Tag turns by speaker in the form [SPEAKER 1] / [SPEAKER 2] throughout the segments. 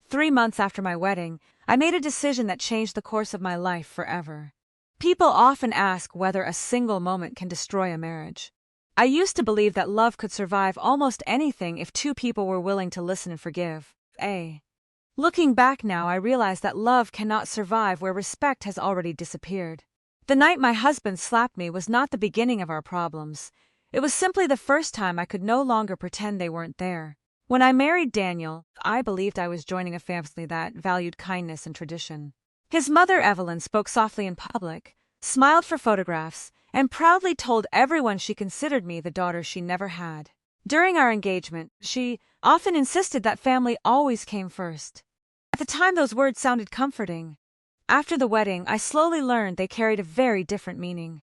[SPEAKER 1] 3 months after my wedding, I made a decision that changed the course of my life forever. People often ask whether a single moment can destroy a marriage. I used to believe that love could survive almost anything if two people were willing to listen and forgive. Looking back now, I realize that love cannot survive where respect has already disappeared. The night my husband slapped me was not the beginning of our problems. It was simply the first time I could no longer pretend they weren't there. When I married Daniel, I believed I was joining a family that valued kindness and tradition. His mother, Evelyn, spoke softly in public, smiled for photographs, and proudly told everyone she considered me the daughter she never had. During our engagement, she often insisted that family always came first. At the time, those words sounded comforting. After the wedding, I slowly learned they carried a very different meaning.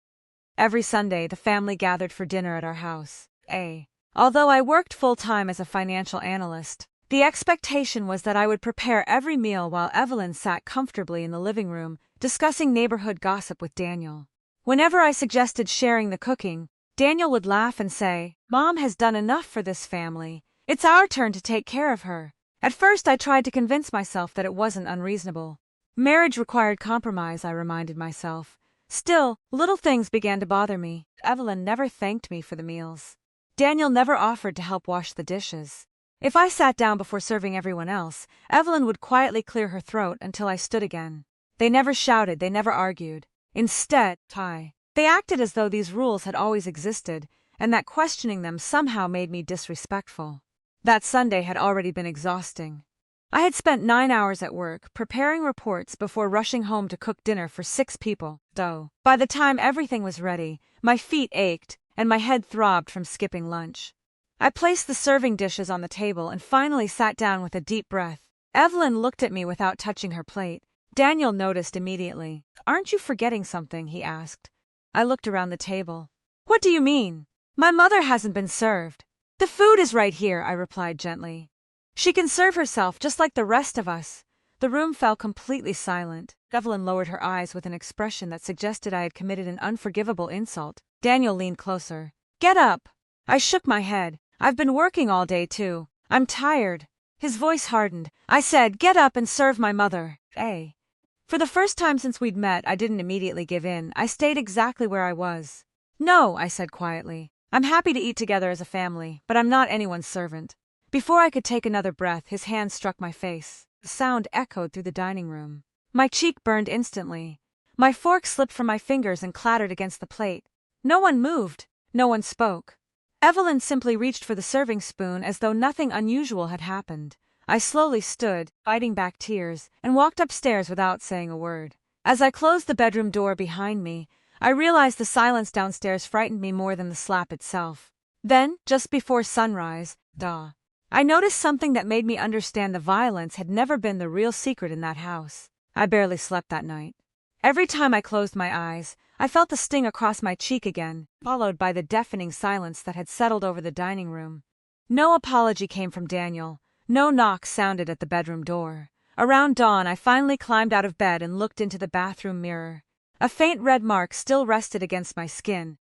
[SPEAKER 1] Every Sunday, the family gathered for dinner at our house. Although I worked full-time as a financial analyst, the expectation was that I would prepare every meal while Evelyn sat comfortably in the living room, discussing neighborhood gossip with Daniel. Whenever I suggested sharing the cooking, Daniel would laugh and say, "Mom has done enough for this family. It's our turn to take care of her." At first, I tried to convince myself that it wasn't unreasonable. Marriage required compromise, I reminded myself. Still, little things began to bother me. Evelyn never thanked me for the meals. Daniel never offered to help wash the dishes. If I sat down before serving everyone else, Evelyn would quietly clear her throat until I stood again. They never shouted, they never argued. Instead, they acted as though these rules had always existed, and that questioning them somehow made me disrespectful. That Sunday had already been exhausting. I had spent 9 hours at work, preparing reports before rushing home to cook dinner for 6 people. By the time everything was ready, my feet ached, and my head throbbed from skipping lunch. I placed the serving dishes on the table and finally sat down with a deep breath. Evelyn looked at me without touching her plate. Daniel noticed immediately. "Aren't you forgetting something?" he asked. I looked around the table. "What do you mean? My mother hasn't been served." "The food is right here," I replied gently. "She can serve herself just like the rest of us." The room fell completely silent. Evelyn lowered her eyes with an expression that suggested I had committed an unforgivable insult. Daniel leaned closer. "Get up." I shook my head. "I've been working all day too. I'm tired." His voice hardened. I said, "Get up and serve my mother." For the first time since we'd met, I didn't immediately give in. I stayed exactly where I was. "No," I said quietly. "I'm happy to eat together as a family, but I'm not anyone's servant." Before I could take another breath, his hand struck my face. The sound echoed through the dining room. My cheek burned instantly. My fork slipped from my fingers and clattered against the plate. No one moved. No one spoke. Evelyn simply reached for the serving spoon as though nothing unusual had happened. I slowly stood, fighting back tears, and walked upstairs without saying a word. As I closed the bedroom door behind me, I realized the silence downstairs frightened me more than the slap itself. Then, just before sunrise, I noticed something that made me understand the violence had never been the real secret in that house. I barely slept that night. Every time I closed my eyes, I felt the sting across my cheek again, followed by the deafening silence that had settled over the dining room. No apology came from Daniel. No knock sounded at the bedroom door. Around dawn, I finally climbed out of bed and looked into the bathroom mirror. A faint red mark still rested against my skin,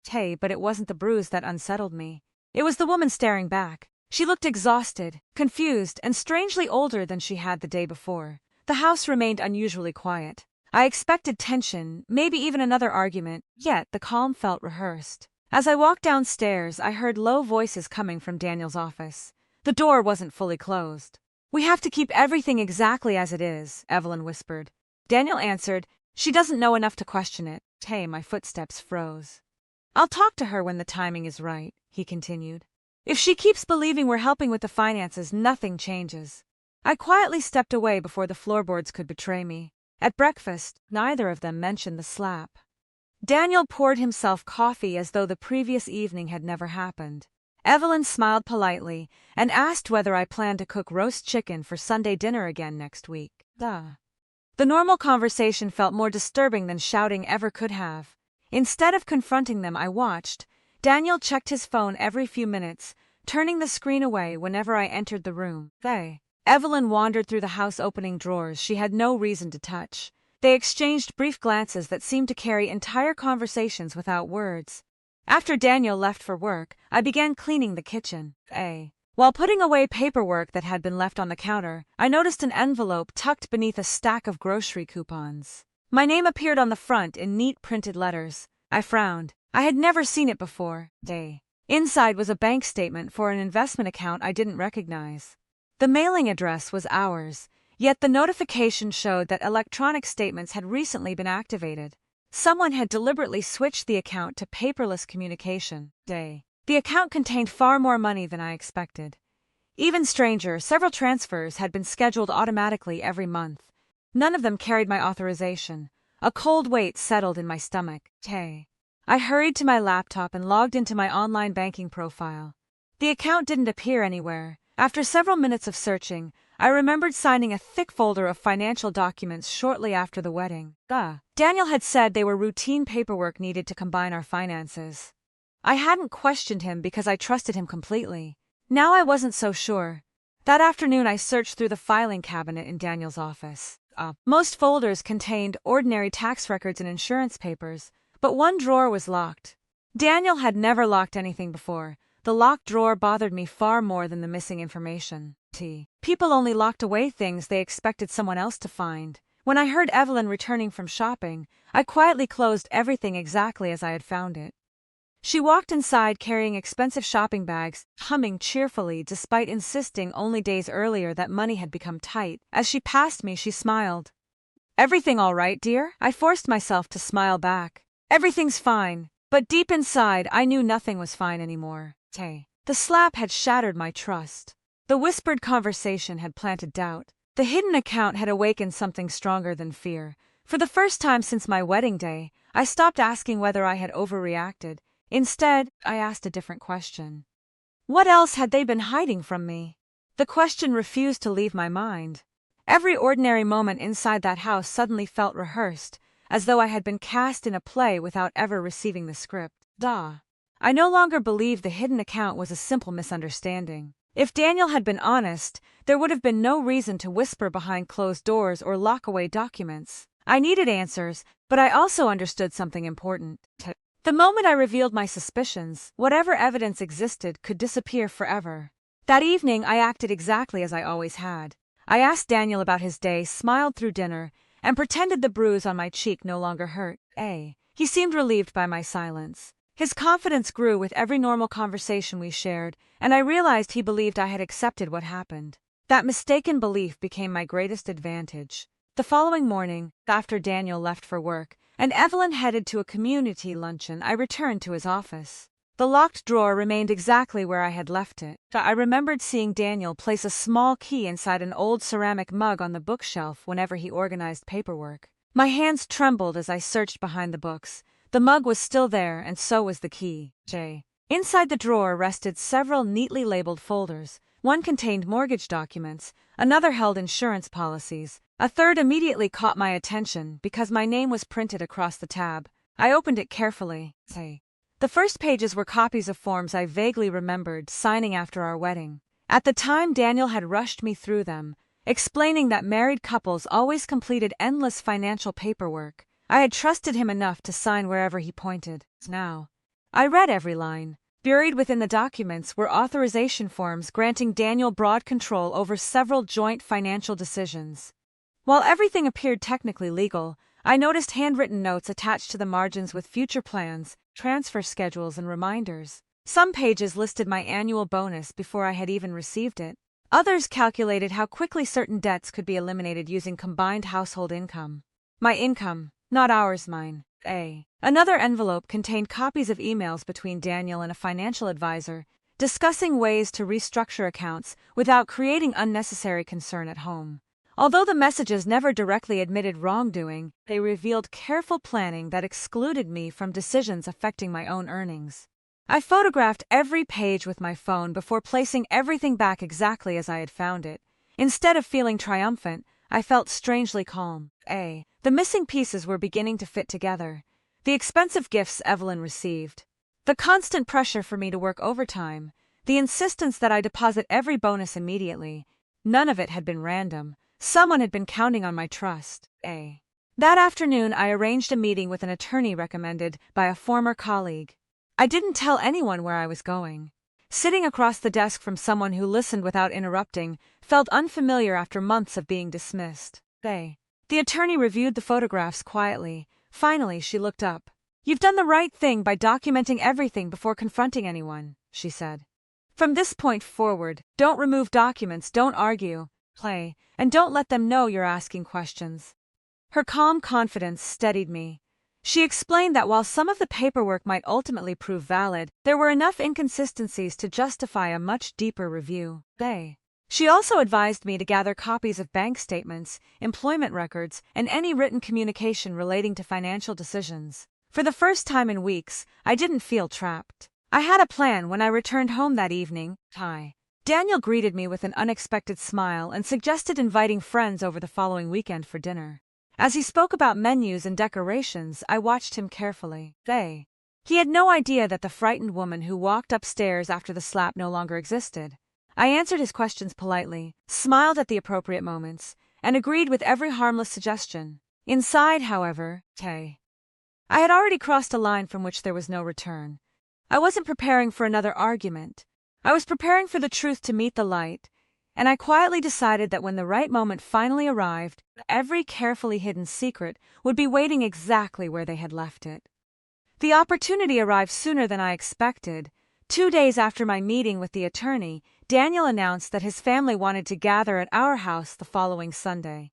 [SPEAKER 1] but it wasn't the bruise that unsettled me. It was the woman staring back. She looked exhausted, confused, and strangely older than she had the day before. The house remained unusually quiet. I expected tension, maybe even another argument, yet the calm felt rehearsed. As I walked downstairs, I heard low voices coming from Daniel's office. The door wasn't fully closed. "We have to keep everything exactly as it is," Evelyn whispered. Daniel answered, "She doesn't know enough to question it." My footsteps froze. "I'll talk to her when the timing is right," he continued. "If she keeps believing we're helping with the finances, nothing changes." I quietly stepped away before the floorboards could betray me. At breakfast, neither of them mentioned the slap. Daniel poured himself coffee as though the previous evening had never happened. Evelyn smiled politely and asked whether I planned to cook roast chicken for Sunday dinner again next week. The normal conversation felt more disturbing than shouting ever could have. Instead of confronting them, I watched. Daniel checked his phone every few minutes, turning the screen away whenever I entered the room. Evelyn wandered through the house opening drawers she had no reason to touch. They exchanged brief glances that seemed to carry entire conversations without words. After Daniel left for work, I began cleaning the kitchen. While putting away paperwork that had been left on the counter, I noticed an envelope tucked beneath a stack of grocery coupons. My name appeared on the front in neat printed letters. I frowned. I had never seen it before. Inside was a bank statement for an investment account I didn't recognize. The mailing address was ours, yet the notification showed that electronic statements had recently been activated. Someone had deliberately switched the account to paperless communication. The account contained far more money than I expected. Even stranger, several transfers had been scheduled automatically every month. None of them carried my authorization. A cold weight settled in my stomach. I hurried to my laptop and logged into my online banking profile. The account didn't appear anywhere. After several minutes of searching, I remembered signing a thick folder of financial documents shortly after the wedding. Daniel had said they were routine paperwork needed to combine our finances. I hadn't questioned him because I trusted him completely. Now I wasn't so sure. That afternoon I searched through the filing cabinet in Daniel's office. Most folders contained ordinary tax records and insurance papers, but one drawer was locked. Daniel had never locked anything before. The locked drawer bothered me far more than the missing information. People only locked away things they expected someone else to find. When I heard Evelyn returning from shopping, I quietly closed everything exactly as I had found it. She walked inside carrying expensive shopping bags, humming cheerfully despite insisting only days earlier that money had become tight. As she passed me, she smiled. "Everything all right, dear?" I forced myself to smile back. "Everything's fine." But deep inside, I knew nothing was fine anymore. The slap had shattered my trust. The whispered conversation had planted doubt. The hidden account had awakened something stronger than fear. For the first time since my wedding day, I stopped asking whether I had overreacted. Instead, I asked a different question. What else had they been hiding from me? The question refused to leave my mind. Every ordinary moment inside that house suddenly felt rehearsed, as though I had been cast in a play without ever receiving the script. I no longer believed the hidden account was a simple misunderstanding. If Daniel had been honest, there would have been no reason to whisper behind closed doors or lock away documents. I needed answers, but I also understood something important. The moment I revealed my suspicions, whatever evidence existed could disappear forever. That evening, I acted exactly as I always had. I asked Daniel about his day, smiled through dinner, and pretended the bruise on my cheek no longer hurt. He seemed relieved by my silence. His confidence grew with every normal conversation we shared, and I realized he believed I had accepted what happened. That mistaken belief became my greatest advantage. The following morning, after Daniel left for work, and Evelyn headed to a community luncheon, I returned to his office. The locked drawer remained exactly where I had left it. I remembered seeing Daniel place a small key inside an old ceramic mug on the bookshelf whenever he organized paperwork. My hands trembled as I searched behind the books. The mug was still there, and so was the key. Inside the drawer rested several neatly labeled folders. One contained mortgage documents, another held insurance policies. A third immediately caught my attention because my name was printed across the tab. I opened it carefully. The first pages were copies of forms I vaguely remembered signing after our wedding. At the time, Daniel had rushed me through them, explaining that married couples always completed endless financial paperwork. I had trusted him enough to sign wherever he pointed. Now, I read every line. Buried within the documents were authorization forms granting Daniel broad control over several joint financial decisions. While everything appeared technically legal, I noticed handwritten notes attached to the margins with future plans, transfer schedules, and reminders. Some pages listed my annual bonus before I had even received it. Others calculated how quickly certain debts could be eliminated using combined household income. My income, not ours, mine. Another envelope contained copies of emails between Daniel and a financial advisor, discussing ways to restructure accounts without creating unnecessary concern at home. Although the messages never directly admitted wrongdoing, they revealed careful planning that excluded me from decisions affecting my own earnings. I photographed every page with my phone before placing everything back exactly as I had found it. Instead of feeling triumphant, I felt strangely calm. The missing pieces were beginning to fit together. The expensive gifts Evelyn received, the constant pressure for me to work overtime, the insistence that I deposit every bonus immediately. None of it had been random. Someone had been counting on my trust. That afternoon, I arranged a meeting with an attorney recommended by a former colleague. I didn't tell anyone where I was going. Sitting across the desk from someone who listened without interrupting felt unfamiliar after months of being dismissed. The attorney reviewed the photographs quietly. Finally, she looked up. "You've done the right thing by documenting everything before confronting anyone," she said. "From this point forward, don't remove documents, don't argue, and don't let them know you're asking questions." Her calm confidence steadied me. She explained that while some of the paperwork might ultimately prove valid, there were enough inconsistencies to justify a much deeper review. She also advised me to gather copies of bank statements, employment records, and any written communication relating to financial decisions. For the first time in weeks, I didn't feel trapped. I had a plan when I returned home that evening. Daniel greeted me with an unexpected smile and suggested inviting friends over the following weekend for dinner. As he spoke about menus and decorations, I watched him carefully. He had no idea that the frightened woman who walked upstairs after the slap no longer existed. I answered his questions politely, smiled at the appropriate moments, and agreed with every harmless suggestion. Inside, however, I had already crossed a line from which there was no return. I wasn't preparing for another argument. I was preparing for the truth to meet the light, and I quietly decided that when the right moment finally arrived, every carefully hidden secret would be waiting exactly where they had left it. The opportunity arrived sooner than I expected. 2 days after my meeting with the attorney, Daniel announced that his family wanted to gather at our house the following Sunday.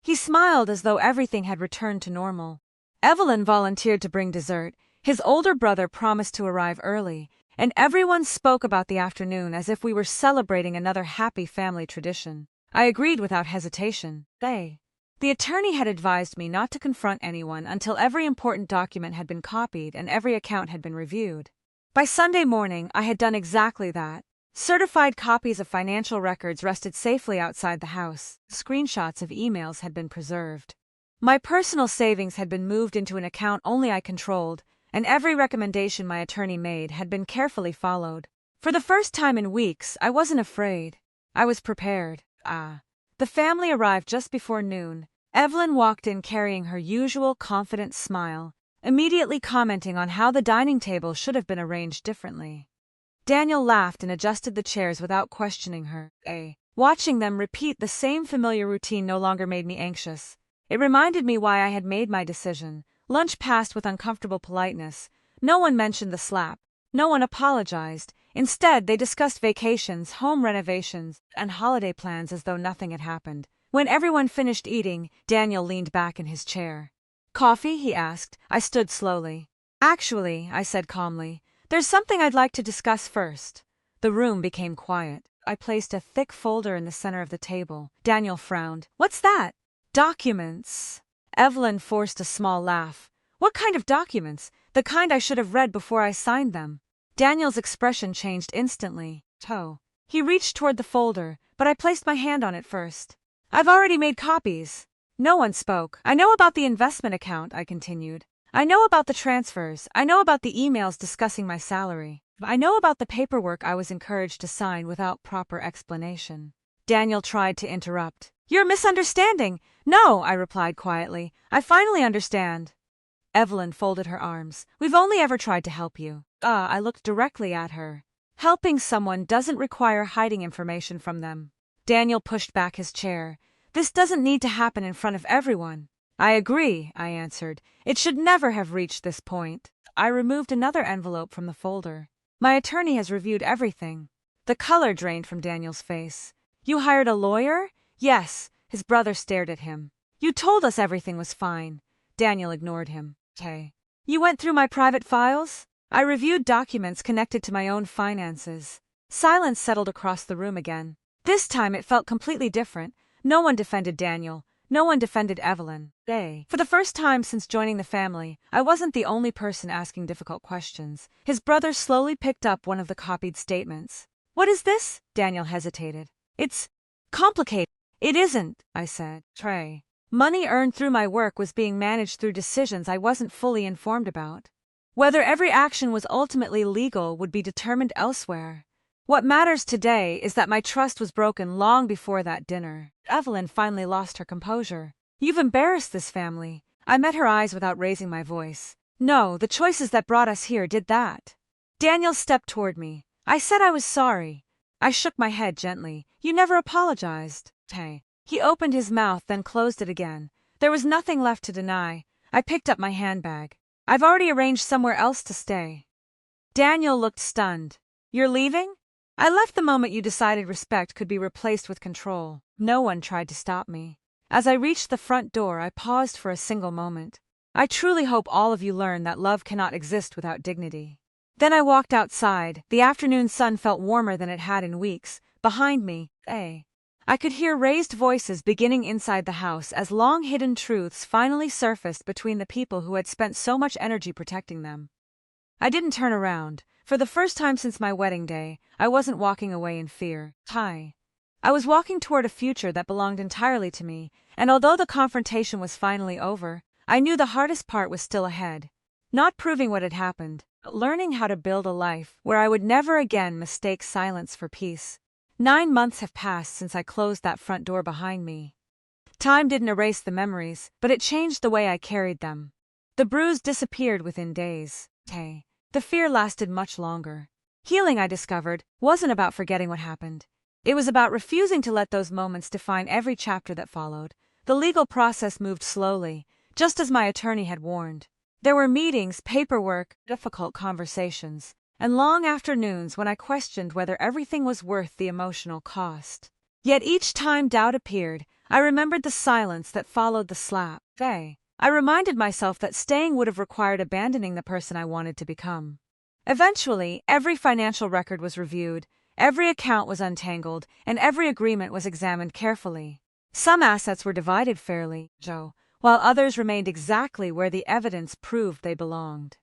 [SPEAKER 1] He smiled as though everything had returned to normal. Evelyn volunteered to bring dessert, his older brother promised to arrive early, and everyone spoke about the afternoon as if we were celebrating another happy family tradition. I agreed without hesitation. The attorney had advised me not to confront anyone until every important document had been copied and every account had been reviewed. By Sunday morning, I had done exactly that. Certified copies of financial records rested safely outside the house. Screenshots of emails had been preserved. My personal savings had been moved into an account only I controlled, and every recommendation my attorney made had been carefully followed. For the first time in weeks, I wasn't afraid. I was prepared. The family arrived just before noon. Evelyn walked in carrying her usual confident smile, immediately commenting on how the dining table should have been arranged differently. Daniel laughed and adjusted the chairs without questioning her. Watching them repeat the same familiar routine no longer made me anxious. It reminded me why I had made my decision. Lunch passed with uncomfortable politeness. No one mentioned the slap. No one apologized. Instead, they discussed vacations, home renovations, and holiday plans as though nothing had happened. When everyone finished eating, Daniel leaned back in his chair. "Coffee?" he asked. I stood slowly. "Actually," I said calmly, "there's something I'd like to discuss first." The room became quiet. I placed a thick folder in the center of the table. Daniel frowned. "What's that?" "Documents." Evelyn forced a small laugh. "What kind of documents? The kind I should have read before I signed them." Daniel's expression changed instantly. He reached toward the folder, but I placed my hand on it first. "I've already made copies." No one spoke. "I know about the investment account," I continued. "I know about the transfers. I know about the emails discussing my salary. I know about the paperwork I was encouraged to sign without proper explanation." Daniel tried to interrupt. "You're misunderstanding." "No," I replied quietly. "I finally understand." Evelyn folded her arms. "We've only ever tried to help you." I looked directly at her. Helping someone doesn't require hiding information from them. Daniel pushed back his chair. "This doesn't need to happen in front of everyone." "I agree," I answered. "It should never have reached this point." I removed another envelope from the folder. "My attorney has reviewed everything." The color drained from Daniel's face. "You hired a lawyer?" "Yes." His brother stared at him. "You told us everything was fine." Daniel ignored him. "You went through my private files?" "I reviewed documents connected to my own finances." Silence settled across the room again. This time it felt completely different. No one defended Daniel. No one defended Evelyn. For the first time since joining the family, I wasn't the only person asking difficult questions. His brother slowly picked up one of the copied statements. "What is this?" Daniel hesitated. "It's complicated." "It isn't," I said. Money earned through my work was being managed through decisions I wasn't fully informed about. Whether every action was ultimately legal would be determined elsewhere. What matters today is that my trust was broken long before that dinner. Evelyn finally lost her composure. "You've embarrassed this family." I met her eyes without raising my voice. "No, the choices that brought us here did that." Daniel stepped toward me. I said I was sorry. I shook my head gently. You never apologized. Hey. He opened his mouth, then closed it again. There was nothing left to deny. I picked up my handbag. I've already arranged somewhere else to stay. Daniel looked stunned. You're leaving? I left the moment you decided respect could be replaced with control. No one tried to stop me. As I reached the front door, I paused for a single moment. I truly hope all of you learn that love cannot exist without dignity. Then I walked outside. The afternoon sun felt warmer than it had in weeks. Behind me, I could hear raised voices beginning inside the house as long-hidden truths finally surfaced between the people who had spent so much energy protecting them. I didn't turn around. For the first time since my wedding day, I wasn't walking away in fear. I was walking toward a future that belonged entirely to me, and although the confrontation was finally over, I knew the hardest part was still ahead. Not proving what had happened, but learning how to build a life where I would never again mistake silence for peace. 9 months have passed since I closed that front door behind me. Time didn't erase the memories, but it changed the way I carried them. The bruise disappeared within days. The fear lasted much longer. Healing, I discovered, wasn't about forgetting what happened. It was about refusing to let those moments define every chapter that followed. The legal process moved slowly, just as my attorney had warned. There were meetings, paperwork, difficult conversations, and long afternoons when I questioned whether everything was worth the emotional cost. Yet each time doubt appeared, I remembered the silence that followed the slap. I reminded myself that staying would have required abandoning the person I wanted to become. Eventually, every financial record was reviewed, every account was untangled, and every agreement was examined carefully. Some assets were divided fairly, while others remained exactly where the evidence proved they belonged.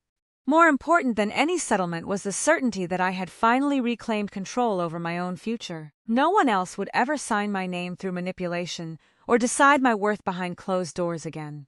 [SPEAKER 1] More important than any settlement was the certainty that I had finally reclaimed control over my own future. No one else would ever sign my name through manipulation or decide my worth behind closed doors again.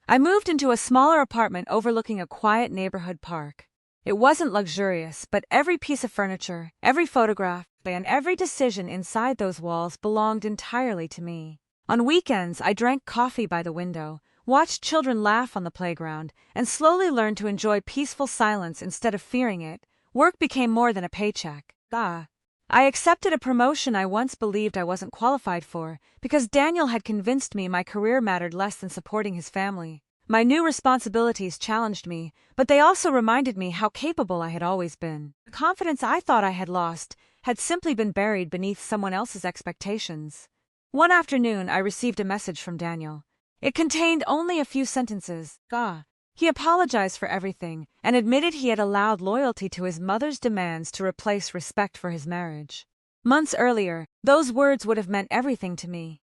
[SPEAKER 1] I moved into a smaller apartment overlooking a quiet neighborhood park. It wasn't luxurious, but every piece of furniture, every photograph, and every decision inside those walls belonged entirely to me. On weekends, I drank coffee by the window, watched children laugh on the playground, and slowly learned to enjoy peaceful silence instead of fearing it. Work became more than a paycheck. I accepted a promotion I once believed I wasn't qualified for, because Daniel had convinced me my career mattered less than supporting his family. My new responsibilities challenged me, but they also reminded me how capable I had always been. The confidence I thought I had lost had simply been buried beneath someone else's expectations. One afternoon, I received a message from Daniel. It contained only a few sentences. He apologized for everything and admitted he had allowed loyalty to his mother's demands to replace respect for his marriage. Months earlier, those words would have meant everything to me.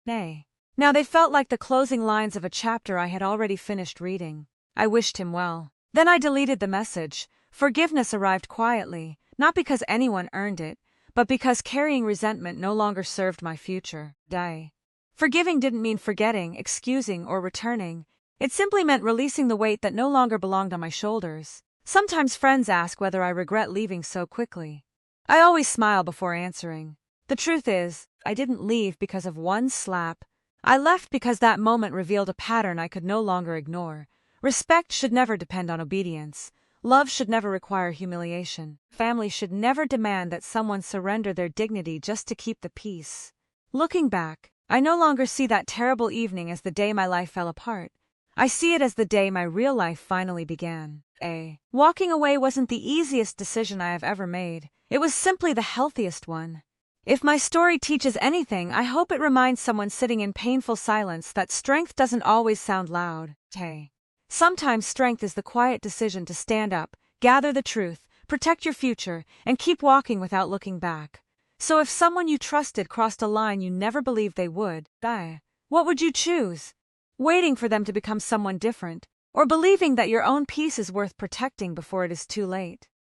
[SPEAKER 1] Now they felt like the closing lines of a chapter I had already finished reading. I wished him well. Then I deleted the message. Forgiveness arrived quietly, not because anyone earned it, but because carrying resentment no longer served my future. Forgiving didn't mean forgetting, excusing, or returning. It simply meant releasing the weight that no longer belonged on my shoulders. Sometimes friends ask whether I regret leaving so quickly. I always smile before answering. The truth is, I didn't leave because of one slap. I left because that moment revealed a pattern I could no longer ignore. Respect should never depend on obedience. Love should never require humiliation. Family should never demand that someone surrender their dignity just to keep the peace. Looking back, I no longer see that terrible evening as the day my life fell apart. I see it as the day my real life finally began. Walking away wasn't the easiest decision I have ever made. It was simply the healthiest one. If my story teaches anything, I hope it reminds someone sitting in painful silence that strength doesn't always sound loud. Sometimes strength is the quiet decision to stand up, gather the truth, protect your future, and keep walking without looking back. So if someone you trusted crossed a line you never believed they would, what would you choose? Waiting for them to become someone different, or believing that your own peace is worth protecting before it is too late?